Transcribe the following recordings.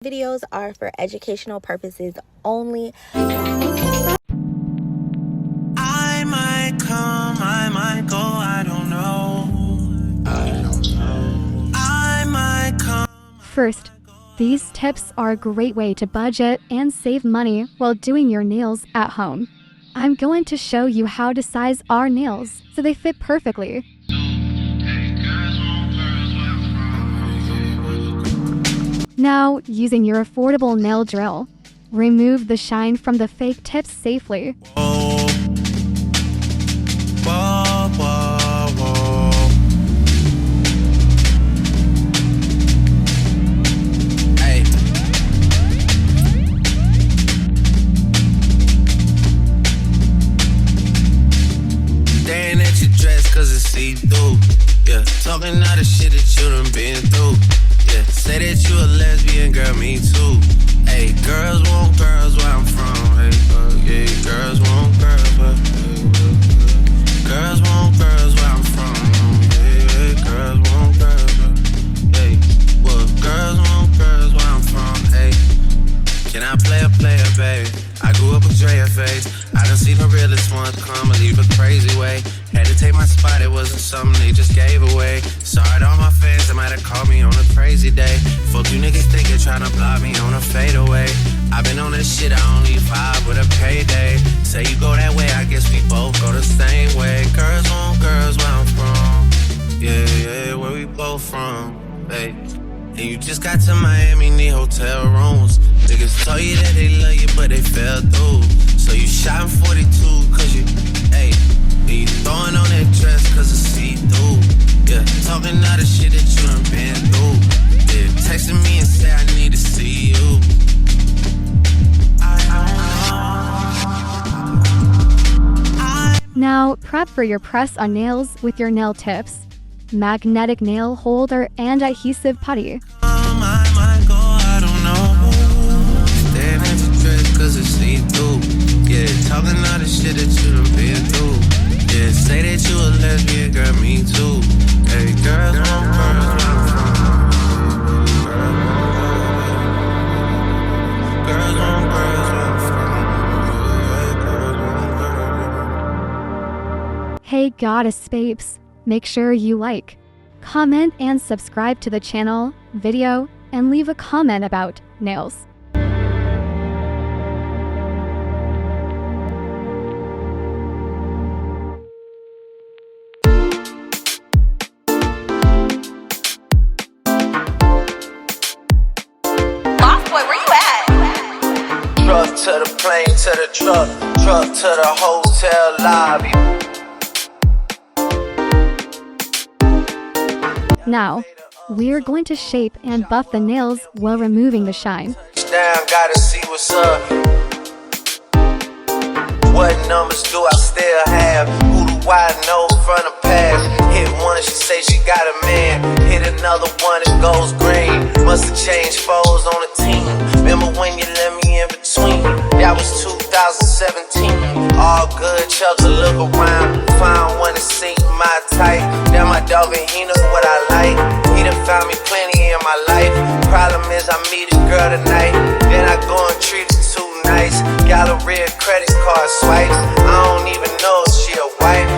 Videos are for educational purposes only. I might come, I might go, I don't know. I might come. First, these tips are a great way to budget and save money while doing your nails at home. I'm going to show you how to size our nails so they fit perfectly. Now, using your affordable nail drill, remove the shine from the fake tips safely. Whoa, whoa, whoa, whoa. Hey. Staring at your dress cause it's see-through. Yeah, talking all the shit that you done been through. Yeah, say that you a lesbian, girl, me too. Hey, girls want girls where I'm from. Hey, yeah, girls want girls where girls want girls where I'm from. Yeah, girls want girls where, hey, well, girls want girls where I'm from. Hey, can I play a player, baby? I grew up with Drea face. I done seen the realest ones come and leave a crazy way. Had to take my spot, it wasn't something they just gave away. Sorry to all my fans that might have called me on a crazy day. Fuck you niggas thinking tryna block me on a fadeaway. I've been on this shit, I only vibe with a payday. Say you go that way, I guess we both go the same way. Girls want girls where I'm from. Yeah, yeah, where we both from. Hey, and you just got to Miami, need hotel rooms. Niggas told you that they love you, but they fell through. So you shot in 42 cause you, hey, and you throwing on that dress cause it's see-through. Yeah, talking all the shit that you done been through. Yeah, texting me and say I need to see you. Now, prep for your press on nails with your nail tips, magnetic nail holder, and adhesive putty. I might go, I don't know. Staring at your dress cause it's see-through. Yeah, talking all the shit that you done been through. Yeah, say that you a lesbian, girl, me too. Hey, girls want girls where I'm from. Girls want girls where I'm from. Girls want girls. Hey Goddess Babes, make sure you like, comment, and subscribe to the channel, video, and leave a comment about nails. Truck to the plane, to the truck to the hotel lobby. Now, we're going to shape and buff the nails while removing the shine. Down, gotta see what's up. What numbers do I still have? Who do I know from the past? Hit one, she say she got a man. Hit another one, it goes green. Must've changed foes on the team. Remember when you let me in between? That was 2017. All good, chuck a look around. Find one to sink my type. Now my dog and he know what I like. He done found me plenty in my life. Problem is I meet a girl tonight, then I go and treat her too nice. Galleria credit card swipes. I don't even know if she a wife.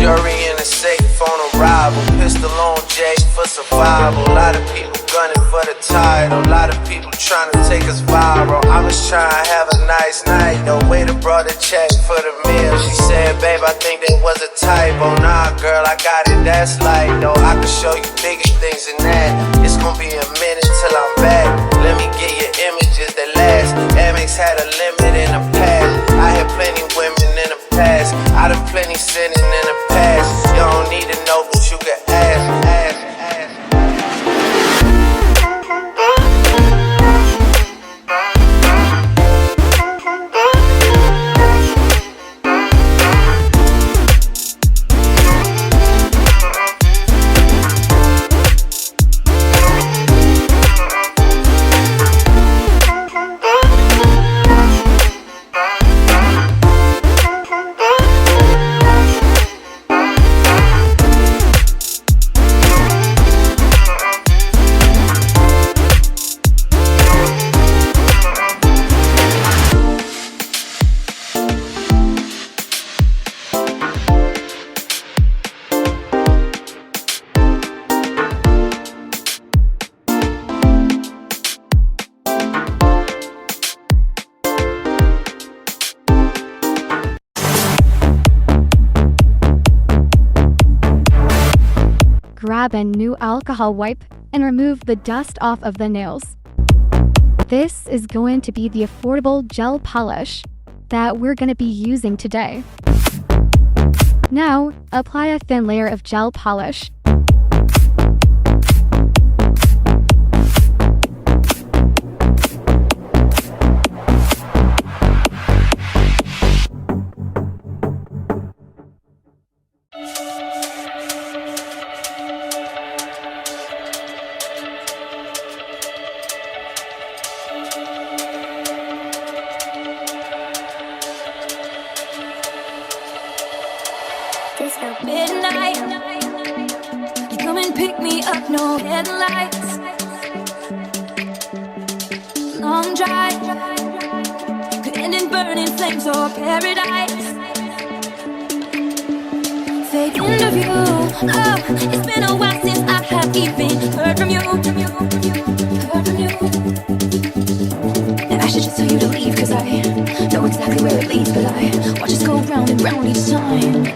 Jury in the safe on arrival. Pistol on Jay for survival. A lot of people gunning for the title. A lot of people trying to take us viral. I was trying to have a nice night. The waiter brought a check for the meal. She said, babe, I think that was a typo. Nah, girl, I got it, that's light. No, I can show you bigger things than that. It's gonna be a minute till I'm back. Let me get your images that last. Amex had a limit in the past. I had plenty women in the past. I done plenty sinning in the past. You don't need to know, but you can ask. grab a new alcohol wipe and remove the dust off of the nails. This is going to be the affordable gel polish that we're going to be using today. Now, apply a thin layer of gel polish. Midnight, you come and pick me up, no headlights. Long drive, could end in burning flames or paradise. Fake interview, oh, it's been a while since I have even heard from you. And I should just tell you to leave, cause I know exactly where it leads, but I watch us go round and round each time.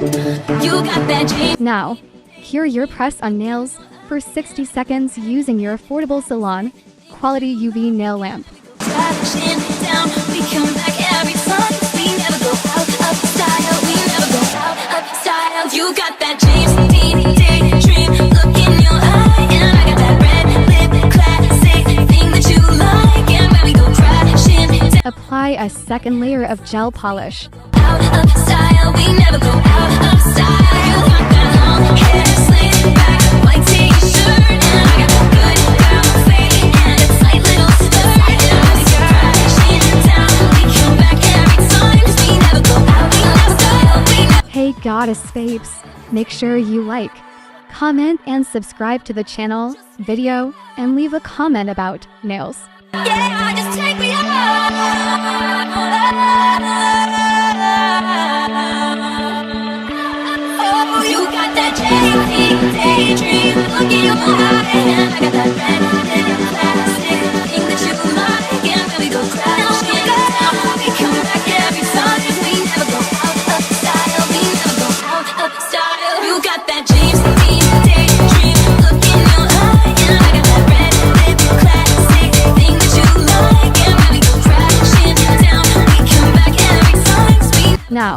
You got that G. Now, cure your press on nails for 60 seconds using your affordable salon quality UV nail lamp. Crashing down, we come back every time. We never go out of style. We never go out of style. You got that James Dean daydream look in your eye, and I got that red lip classic thing that you like. And when we go crashing down, Apply a second layer of gel polish. out of style. We never go out of style. You got that long hair slit back, white t-shirt, and I got that good girl fade and a tight little skirt. And when we go crashing down, we come back every time. 'Cause we never go out of style. We never. Hey goddess babes, make sure you like, comment and subscribe to the channel, video, and leave a comment about nails. Yeah, just take me home. Oh, you got that daydream look in your eye, and I got that red lip plastic thing that you like. And when we go crashing down, we come back every time. 'Cause we never go out of style. We never go out of style. You got that James Dean daydream look in your eye, and I got that red lip classic thing that you like. And when we go crashing down, we come back every time. 'Cause we Now,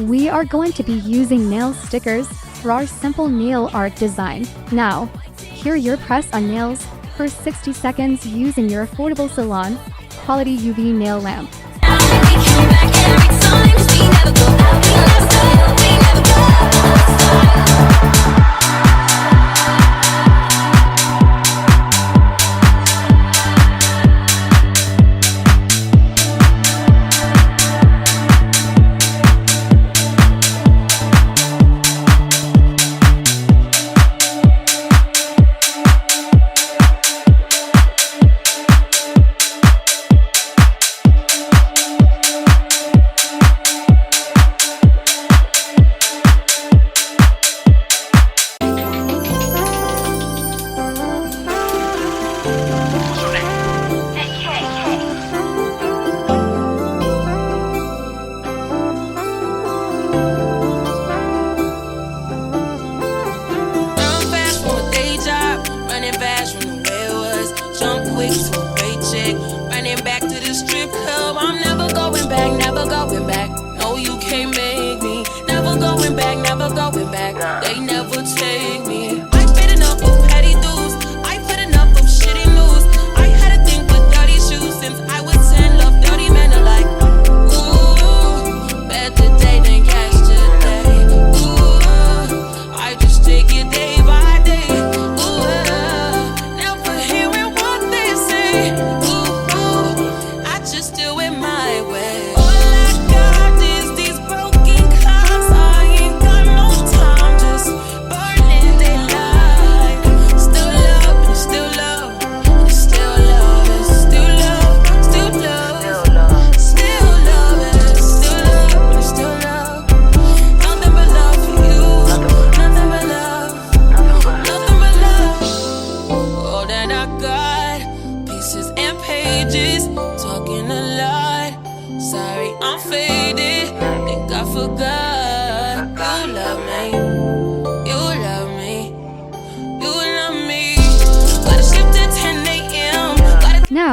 we are going to be using nail stickers for our simple nail art design. Now, cure your press on nails for 60 seconds using your affordable salon quality UV nail lamp. we come back every time. 'Cause we never go out of style. We never go out of style.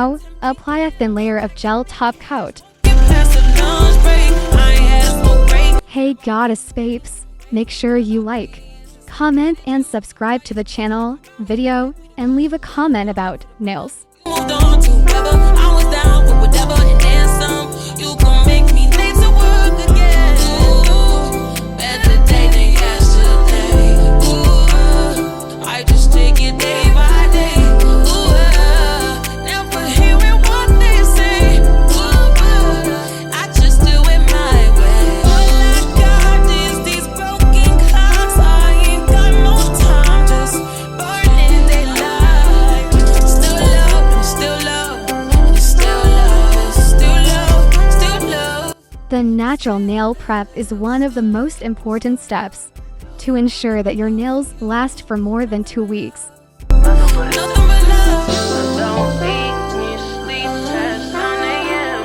Now, apply a thin layer of gel top coat. Hey goddess babes, make sure you like, comment and subscribe to the channel, video, and leave a comment about nails. Moved on to whoever, I was down with whatever and then some. You gon' make me late to work again. Ooh, better day than yesterday. Ooh, I just take it day by day. Ooh, never hearing what they say. Ooh, I just do it my way. All I got is these broken clocks. I ain't got no time, just burning daylight. Still love, still love, still love, still love, still love. The natural nail prep is one of the most important steps to ensure that your nails last for more than 2 weeks. Nothing but love. Don't make me sleep past 9 a.m.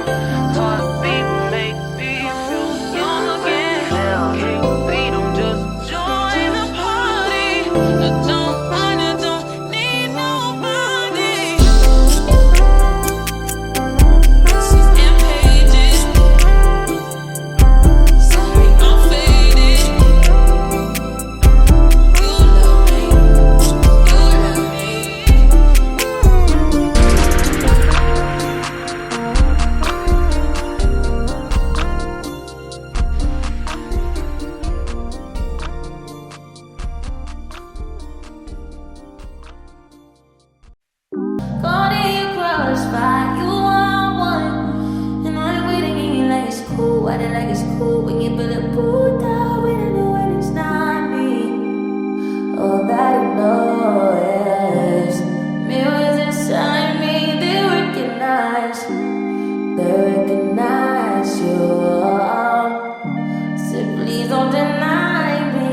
Heartbeat make me feel young again. Can't beat 'em, just join the party. I don't want it, don't need nobody. This is in pages. Sorry, I'm faded. You love me, you love me. Caught in crossfire, you are one. And I'm waiting in you like it's cool. I did like it's cool when you build a boot down when I know when it's not me. All that I know is mirrors inside me, they recognize you. So please don't deny me.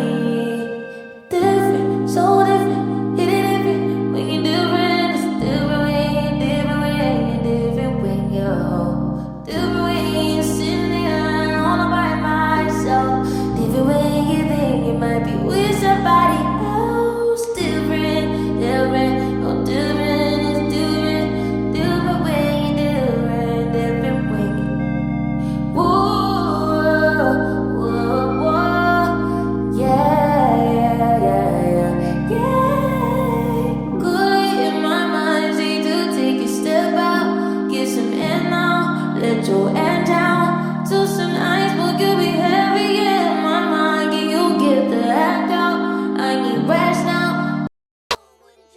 Different, so different, hit it different. When you're different, it's different when you're different when you're different when you're different when you're sitting there all by myself. Different when you think you might be with somebody else. Different, different, oh different, it's different, different when you're different, different when you. Whoa, whoa, whoa, yeah. Good in my mind, say to take a step out, get some air now, let your air down. To some ice, but could be heavy in my mind. Can you get the heck out? I need rest now.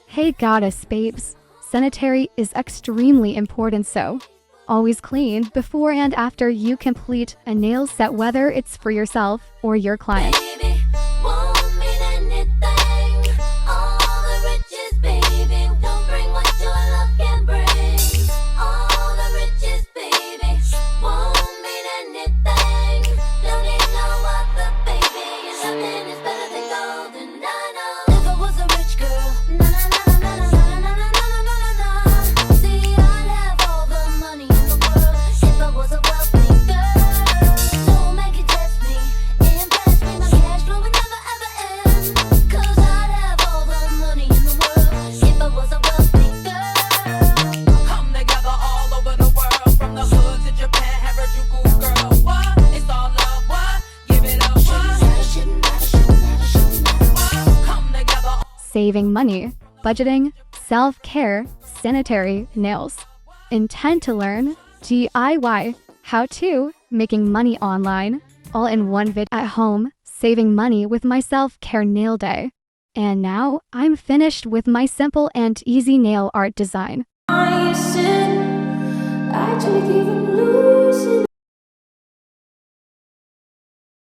Hey goddess babes, sanitary is extremely important, so always clean before and after you complete a nail set, whether it's for yourself or your client. Baby, won't mean anything. All the riches, baby, don't bring what your love can bring. All the riches, baby, won't mean anything. Don't need no other, baby. Nothing is better than gold, and I know. If I was a rich girl, na na na na na na na na na na na. See, I'd have all the money in the world if I was a wealthy girl. Don't make it test me, impress me. My cash flow would never ever end. 'Cause I'd have all the money in the world if I was a wealthy girl. Come together all over the world, from the hood to Japan, Harajuku, girl. What? It's all love, what? Give it up, what? What? Come together. Saving money, budgeting, self-care, sanitary, nails. Intend to learn DIY, how-to, making money online, all in one vid at home, saving money with my self-care nail day. And now I'm finished with my simple and easy nail art design. I sit, I try to keep it